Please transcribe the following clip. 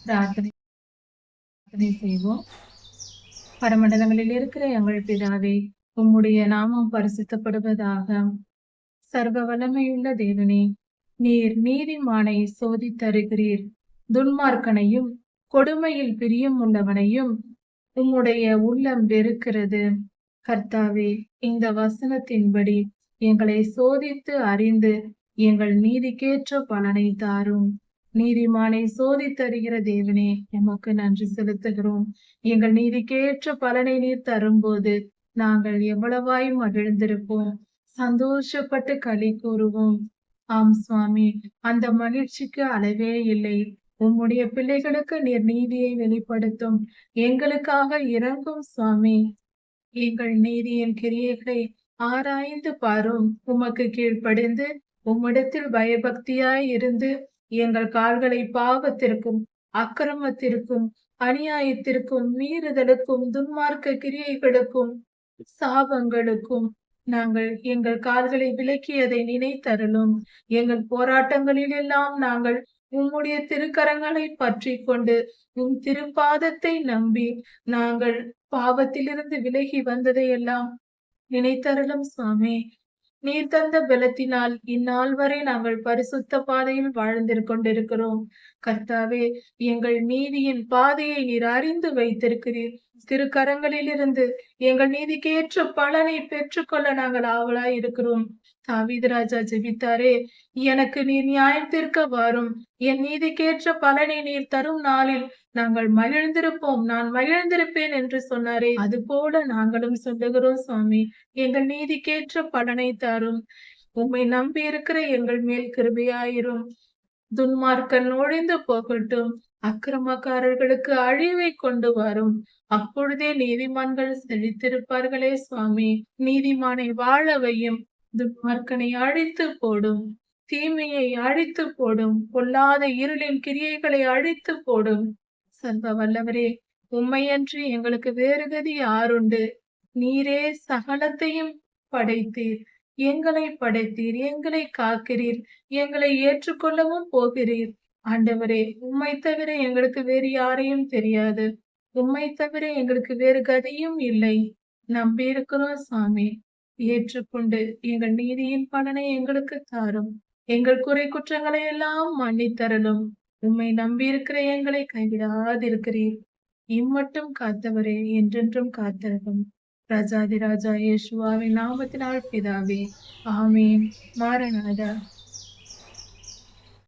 பிரார்த்தனை செய்வோம். பரமண்டலங்களில் இருக்கிற எங்கள் பிதாவே, உம்முடைய நாமம் பரிசுத்தப்படுவதாக. சர்வ வல்லமையுள்ள தேவனே, நீர் நீதிமானை சோதித்தருகிறீர், துன்மார்க்கனையும் கொடுமையில் பிரியம் உள்ளவனையும் உம்முடைய உள்ளம் வெறுக்கிறது. கர்த்தாவே, இந்த வசனத்தின்படி எங்களை சோதித்து அறிந்து எங்கள் நீதிக்கேற்ற பலனை தாரும். நீதிமானை சோதித்தருகிற தேவனே, எமக்கு நன்றி செலுத்துகிறோம். எங்கள் நீதிக்கேற்ற பலனை நீர் தரும்போது நாங்கள் எவ்வளவாய் மகிழ்ந்திருப்போம், சந்தோஷப்பட்டு களி கூறுவோம். ஆம் சுவாமி, அந்த மகிழ்ச்சிக்கு அளவே இல்லை. உம்முடைய பிள்ளைகளுக்கு நீர் நீதியை வெளிப்படுத்தும். எங்களுக்காக இறங்கும் சுவாமி. எங்கள் நீதியின் கிரியைகளை ஆராய்ந்து பாரும். உமக்கு கீழ்ப்படிந்து உம்மிடத்தில் பயபக்தியாய் இருந்து எங்கள் கால்களை பாவத்திற்கும் அக்கிரமத்திற்கும் அநியாயத்திற்கும் மீறுதலுக்கும் துன்மார்க்க கிரியைகளுக்கும் சாபங்களுக்கும் நாங்கள் எங்கள் கால்களை விலக்கியதை நினைத்தருளும். எங்கள் போராட்டங்களில் எல்லாம் நாங்கள் உம்முடைய திருக்கரங்களை பற்றி கொண்டு உம் திருப்பாதத்தை நம்பி நாங்கள் பாவத்திலிருந்து விலகி வந்ததையெல்லாம் நினைத்தருளும் சுவாமி. நீர் தந்த பலத்தினால் இந்நாள் வரை நாங்கள் பரிசுத்த பாதையில் வாழ்ந்திருக்கிறோம். கர்த்தாவே, எங்கள் நீதியின் பாதையை நீர் அறிந்து வைத்திருக்கிறீர். திருக்கரங்களிலிருந்து எங்கள் நீதிக்கேற்ற பலனை பெற்றுக்கொள்ள நாங்கள் ஆவலாய் இருக்கிறோம். தாவீது ராஜா ஜெபித்தாரே, எனக்கு நீர் நியாயம் தீர்க்க வாரும், என் நீதிக்கேற்ற பலனை நீர் தரும் நாளில் நாங்கள் மகிழ்ந்திருப்போம், நான் மகிழ்ந்திருப்பேன் என்று சொன்னாரே, அது போல நாங்களும் சொல்லுகிறோம் சுவாமி. எங்கள் நீதிக்கேற்ற பலனை தாரும். உம்மை நம்பி இருக்கிற எங்கள் மேல் கிருபையாயிரும். துன்மார்க்கன் நுழைந்து போகட்டும், அக்கிரமக்காரர்களுக்கு அழிவை கொண்டு வரும். அப்பொழுதே நீதிமான்கள் செழித்திருப்பார்களே சுவாமி. நீதிமானை வாழ வையும், துன்மார்க்கனை அழித்து போடும், தீமையை அழித்து போடும், பொல்லாத இருளின் கிரியைகளை அழித்து போடும். சர்வ வல்லவரே, உம்மையன்றி எங்களுக்கு வேறு கதி யாருண்டு? நீரே சகலத்தையும் படைத்தீர், எங்களை படைத்தீர், எங்களை காக்கிறீர், எங்களை ஏற்றுக்கொள்ளவும் போகிறீர். ஆண்டவரே, உம்மை தவிர எங்களுக்கு வேறு யாரையும் தெரியாது. உம்மை தவிர எங்களுக்கு வேறு கதியும் இல்லை. நம்பி இருக்கிறோம் சாமி. ஏற்றுக்கொண்டு எங்கள் நீதியின் பலனை எங்களுக்கு தாரும். எங்கள் குறை குற்றங்களை எல்லாம் மன்னித்தரலும். உம்மை நம்பியிருக்கிற எங்களை கைவிடாதிருக்கிறீர். இம்மட்டும் காத்தவரே, என்றென்றும் காத்தரவும். ராஜாதி ராஜா இயேசுவாவின் நாமத்தினால் பிதாவே, ஆமீன். மாரநாதா.